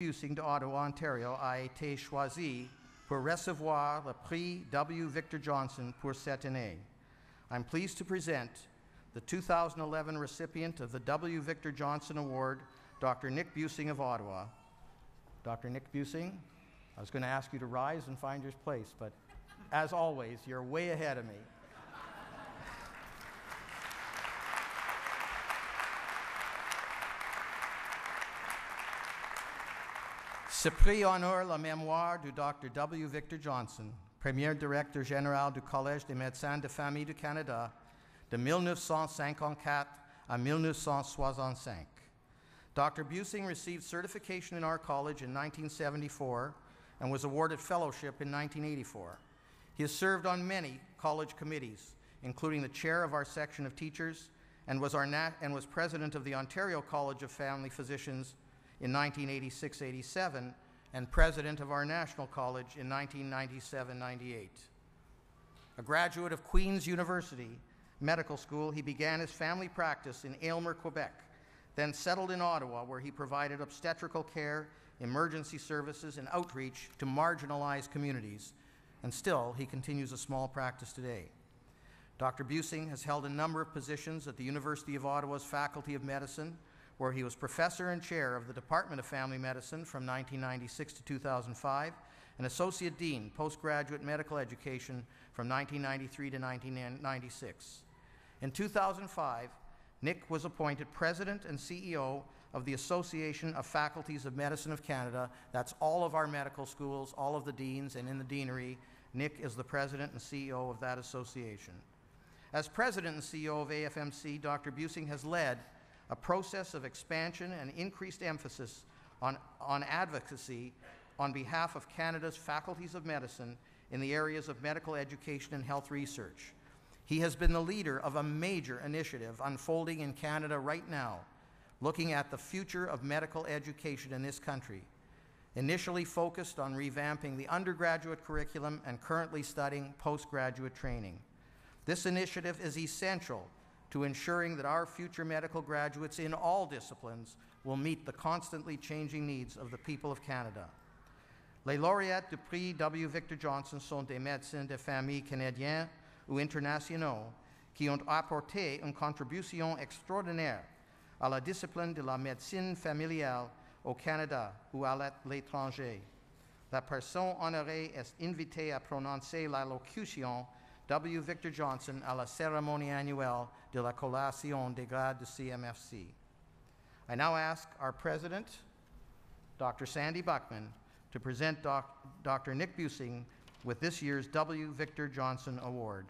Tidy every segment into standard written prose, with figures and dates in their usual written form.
Busing de Ottawa, Ontario, a été choisi pour recevoir le prix W. Victor Johnson pour cette année. I'm pleased to present the 2011 recipient of the W. Victor Johnson Award, Dr. Nick Busing of Ottawa. Dr. Nick Busing, I was going to ask you to rise and find your place, but as always, you're way ahead of me. Ce prix honore la mémoire du Dr. W. Victor Johnson, premier directeur général du Collège des médecins de famille du Canada de 1954 à 1965. Dr. Busing received certification in our college in 1974 and was awarded fellowship in 1984. He has served on many college committees, including the chair of our section of teachers, and was president of the Ontario College of Family Physicians in 1986-87, and president of our National College in 1997-98. A graduate of Queen's University Medical School, he began his family practice in Aylmer, Quebec, then settled in Ottawa, where he provided obstetrical care, emergency services, and outreach to marginalized communities, and still he continues a small practice today. Dr. Busing has held a number of positions at the University of Ottawa's Faculty of Medicine, where he was professor and chair of the Department of Family Medicine from 1996 to 2005, and associate dean, postgraduate medical education from 1993 to 1996. In 2005, Nick was appointed president and CEO of the Association of Faculties of Medicine of Canada. That's all of our medical schools, all of the deans, and in the deanery, Nick is the president and CEO of that association. As president and CEO of AFMC, Dr. Busing has led a process of expansion and increased emphasis on advocacy on behalf of Canada's faculties of medicine in the areas of medical education and health research. He has been the leader of a major initiative unfolding in Canada right now, looking at the future of medical education in this country, initially focused on revamping the undergraduate curriculum and currently studying postgraduate training. This initiative is essential to ensuring that our future medical graduates in all disciplines will meet the constantly changing needs of the people of Canada. Les lauréats du prix W. Victor Johnson sont des médecins de famille canadiens ou internationaux qui ont apporté une contribution extraordinaire à la discipline de la médecine familiale au Canada ou à l'étranger. La personne honorée est invitée à prononcer l'allocution W. Victor Johnson à la cérémonie annuelle de la collation des grades du CMFC. I now ask our president, Dr. Sandy Buckman, to present Dr. Nick Busing with this year's W. Victor Johnson Award.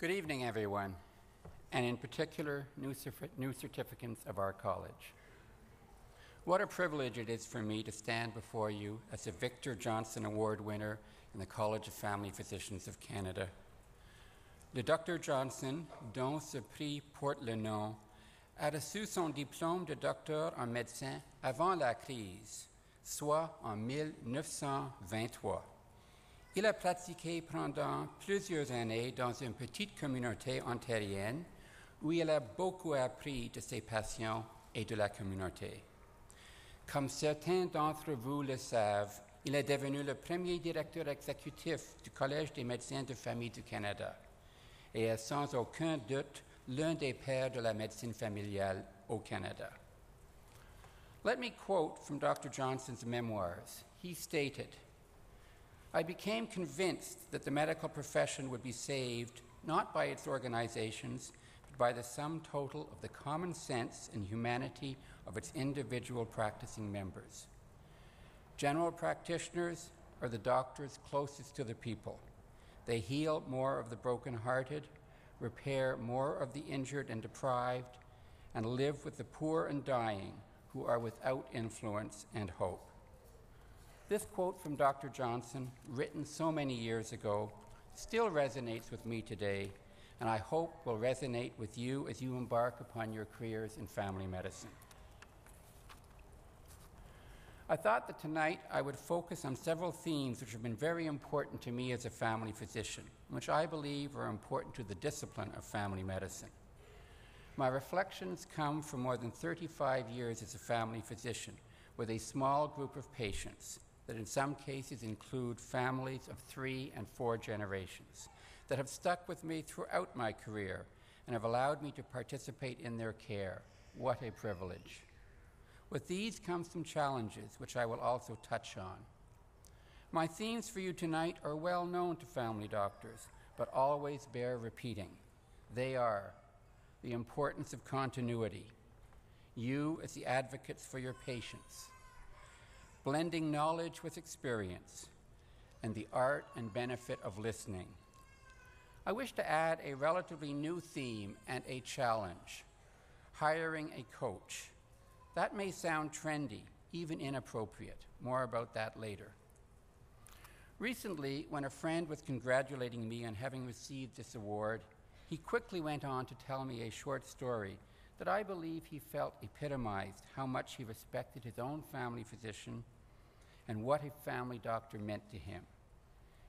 Good evening, everyone, and in particular, new certificates of our college. What a privilege it is for me to stand before you as a Victor Johnson Award winner in the College of Family Physicians of Canada. Le Dr Johnson, dont ce prix porte le nom, a reçu son diplôme de docteur en médecine avant la crise, soit en 1923. Il a pratiqué pendant plusieurs années dans une petite communauté ontarienne où il a beaucoup appris de ses patients et de la communauté. Comme certains d'entre vous le savent, il est devenu le premier directeur exécutif du Collège des médecins de famille du Canada et est sans aucun doute l'un des pères de la médecine familiale au Canada. Let me quote from Dr. Johnson's memoirs. He stated, "I became convinced that the medical profession would be saved not by its organizations, but by the sum total of the common sense and humanity of its individual practicing members. General practitioners are the doctors closest to the people. They heal more of the broken-hearted, repair more of the injured and deprived, and live with the poor and dying who are without influence and hope. This quote from Dr. Johnson, written so many years ago, still resonates with me today, and I hope will resonate with you as you embark upon your careers in family medicine. I thought that tonight I would focus on several themes which have been very important to me as a family physician, which I believe are important to the discipline of family medicine. My reflections come from more than 35 years as a family physician with a small group of patients that in some cases include families of 3 and 4 generations that have stuck with me throughout my career and have allowed me to participate in their care. What a privilege. With these come some challenges, which I will also touch on. My themes for you tonight are well known to family doctors, but always bear repeating. They are the importance of continuity, you as the advocates for your patients, blending knowledge with experience, and the art and benefit of listening. I wish to add a relatively new theme and a challenge, hiring a coach. That may sound trendy, even inappropriate. More about that later. Recently, when a friend was congratulating me on having received this award, he quickly went on to tell me a short story that I believe he felt epitomized how much he respected his own family physician and what a family doctor meant to him.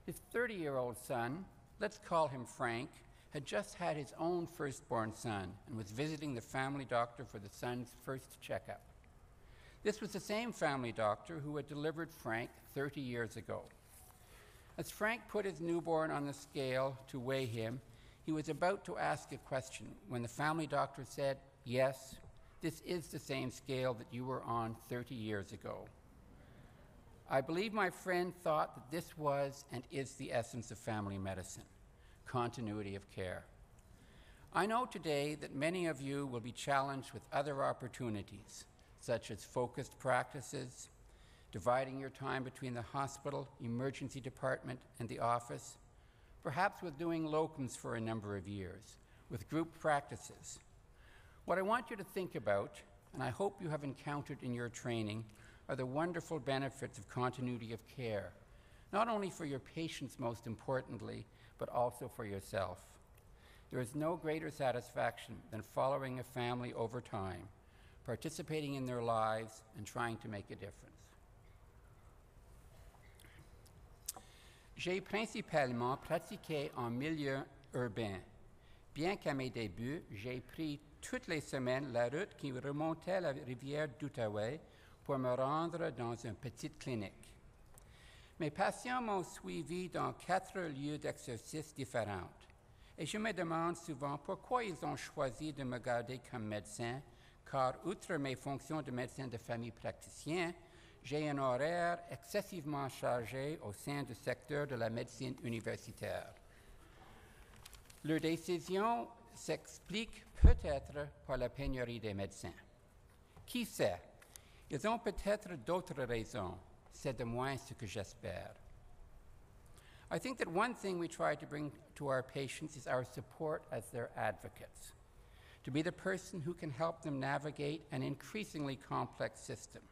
His 30-year-old son, let's call him Frank, had just had his own firstborn son and was visiting the family doctor for the son's first checkup. This was the same family doctor who had delivered Frank 30 years ago. As Frank put his newborn on the scale to weigh him, he was about to ask a question when the family doctor said, "Yes, this is the same scale that you were on 30 years ago." I believe my friend thought that this was and is the essence of family medicine, continuity of care. I know today that many of you will be challenged with other opportunities, such as focused practices, dividing your time between the hospital, emergency department, and the office, perhaps with doing locums for a number of years, with group practices. What I want you to think about, and I hope you have encountered in your training, are the wonderful benefits of continuity of care, not only for your patients most importantly, but also for yourself. There is no greater satisfaction than following a family over time, participating in their lives, and trying to make a difference. J'ai principalement pratiqué en milieu urbain. Bien qu'à mes débuts, j'ai pris toutes les semaines la route qui remontait la rivière d'Outaouais pour me rendre dans une petite clinique. Mes patients m'ont suivi dans 4 lieux d'exercice différents. Et je me demande souvent pourquoi ils ont choisi de me garder comme médecin, car outre mes fonctions de médecin de famille praticien, j'ai un horaire excessivement chargé au sein du secteur de la médecine universitaire. Leur décision s'explique peut-être par la pénurie des médecins. Qui sait? Ils ont peut-être d'autres raisons. C'est de moins ce que j'espère. I think that one thing we try to bring to our patients is our support as their advocates, to be the person who can help them navigate an increasingly complex system,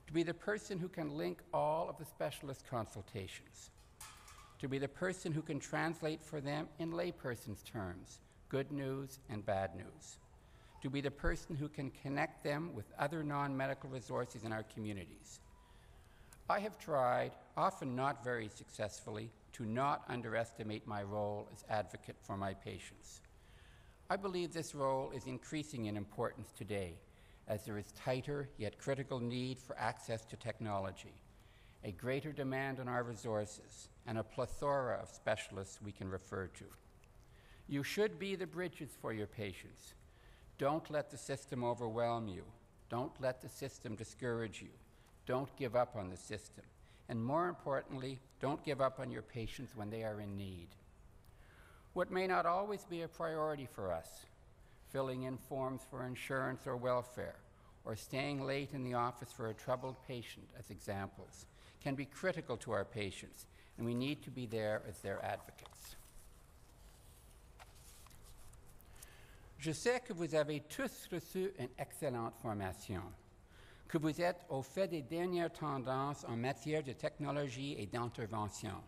to be the person who can link all of the specialist consultations, to be the person who can translate for them in layperson's terms, good news and bad news, to be the person who can connect them with other non-medical resources in our communities. I have tried, often not very successfully, to not underestimate my role as advocate for my patients. I believe this role is increasing in importance today, as there is tighter yet critical need for access to technology, a greater demand on our resources, and a plethora of specialists we can refer to. You should be the bridges for your patients. Don't let the system overwhelm you. Don't let the system discourage you. Don't give up on the system. And more importantly, don't give up on your patients when they are in need. What may not always be a priority for us, filling in forms for insurance or welfare, or staying late in the office for a troubled patient as examples, can be critical to our patients, and we need to be there as their advocates. Je sais que vous avez tous reçu une excellente formation. que vous êtes au fait des dernières tendances en matière de technologie et d'intervention,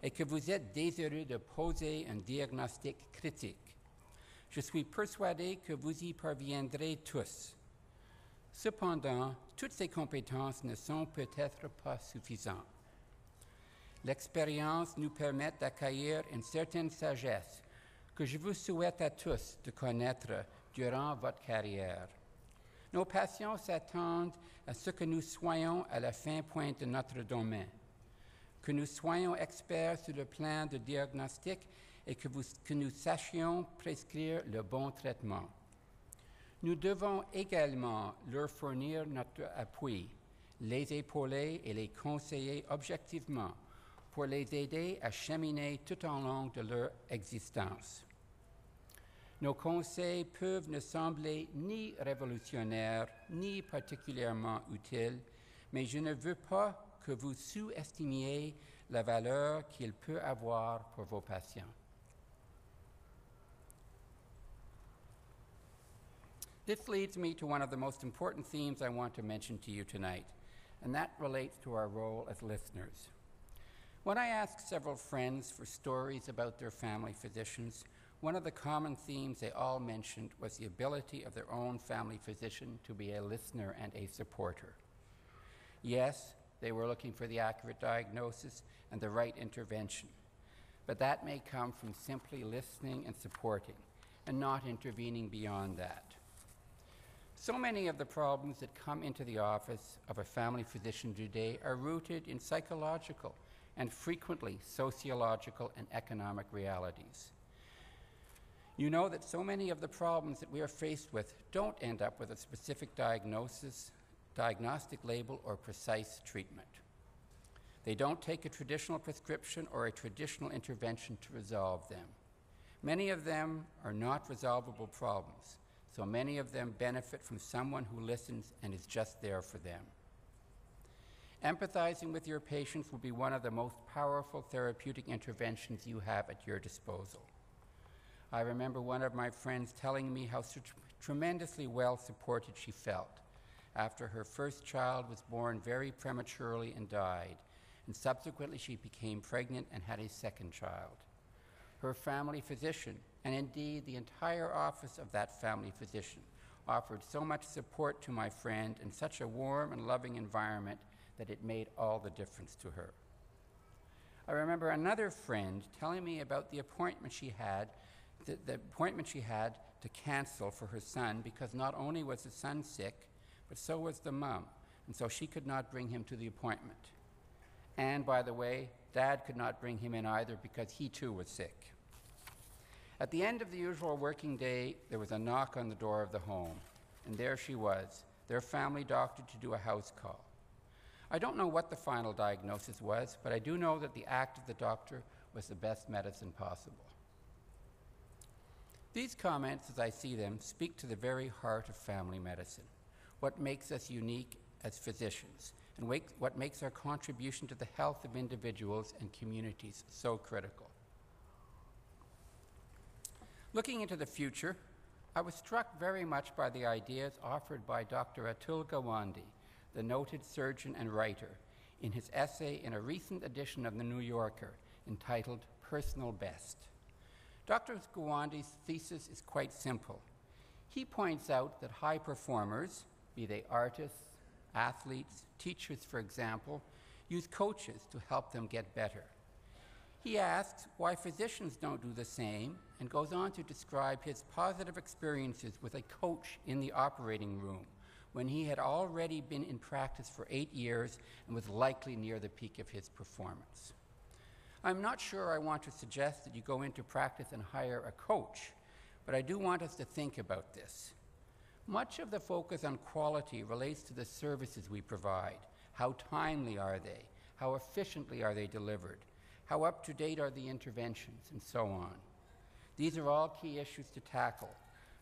et que vous êtes désireux de poser un diagnostic critique. Je suis persuadé que vous y parviendrez tous. Cependant, toutes ces compétences ne sont peut-être pas suffisantes. L'expérience nous permet d'accueillir une certaine sagesse que je vous souhaite à tous de connaître durant votre carrière. Nos patients s'attendent à ce que nous soyons à la fin pointe de notre domaine, que nous soyons experts sur le plan de diagnostic et que nous sachions prescrire le bon traitement. Nous devons également leur fournir notre appui, les épauler et les conseiller objectivement pour les aider à cheminer tout au long de leur existence. Nos conseils peuvent ne sembler ni révolutionnaires ni particulièrement utiles, mais je ne veux pas que vous sous-estimiez la valeur qu'il peut avoir pour vos patients. This leads me to one of the most important themes I want to mention to you tonight, and that relates to our role as listeners. When I asked several friends for stories about their family physicians, one of the common themes they all mentioned was the ability of their own family physician to be a listener and a supporter. Yes, they were looking for the accurate diagnosis and the right intervention, but that may come from simply listening and supporting, and not intervening beyond that. So many of the problems that come into the office of a family physician today are rooted in psychological and frequently sociological and economic realities. You know that so many of the problems that we are faced with don't end up with a specific diagnosis, diagnostic label, or precise treatment. They don't take a traditional prescription or a traditional intervention to resolve them. Many of them are not resolvable problems, so many of them benefit from someone who listens and is just there for them. Empathizing with your patients will be one of the most powerful therapeutic interventions you have at your disposal. I remember one of my friends telling me how tremendously well supported she felt after her first child was born very prematurely and died, and subsequently she became pregnant and had a second child. Her family physician, and indeed the entire office of that family physician, offered so much support to my friend in such a warm and loving environment that it made all the difference to her. I remember another friend telling me about the appointment she had to cancel for her son because not only was the son sick, but so was the mom, and so she could not bring him to the appointment. And by the way, Dad could not bring him in either because he too was sick. At the end of the usual working day, there was a knock on the door of the home, and there she was, their family doctor, to do a house call. I don't know what the final diagnosis was, but I do know that the act of the doctor was the best medicine possible. These comments, as I see them, speak to the very heart of family medicine, what makes us unique as physicians, and what makes our contribution to the health of individuals and communities so critical. Looking into the future, I was struck very much by the ideas offered by Dr. Atul Gawande, the noted surgeon and writer, in his essay in a recent edition of The New Yorker entitled Personal Best. Dr. Gawande's thesis is quite simple. He points out that high performers, be they artists, athletes, teachers, for example, use coaches to help them get better. He asks why physicians don't do the same and goes on to describe his positive experiences with a coach in the operating room when he had already been in practice for 8 years and was likely near the peak of his performance. I'm not sure I want to suggest that you go into practice and hire a coach, but I do want us to think about this. Much of the focus on quality relates to the services we provide. How timely are they? How efficiently are they delivered? How up-to-date are the interventions, and so on. These are all key issues to tackle,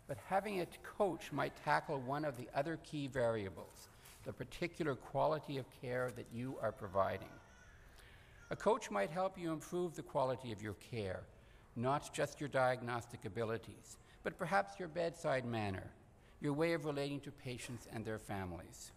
but having a coach might tackle one of the other key variables, the particular quality of care that you are providing. A coach might help you improve the quality of your care, not just your diagnostic abilities, but perhaps your bedside manner, your way of relating to patients and their families.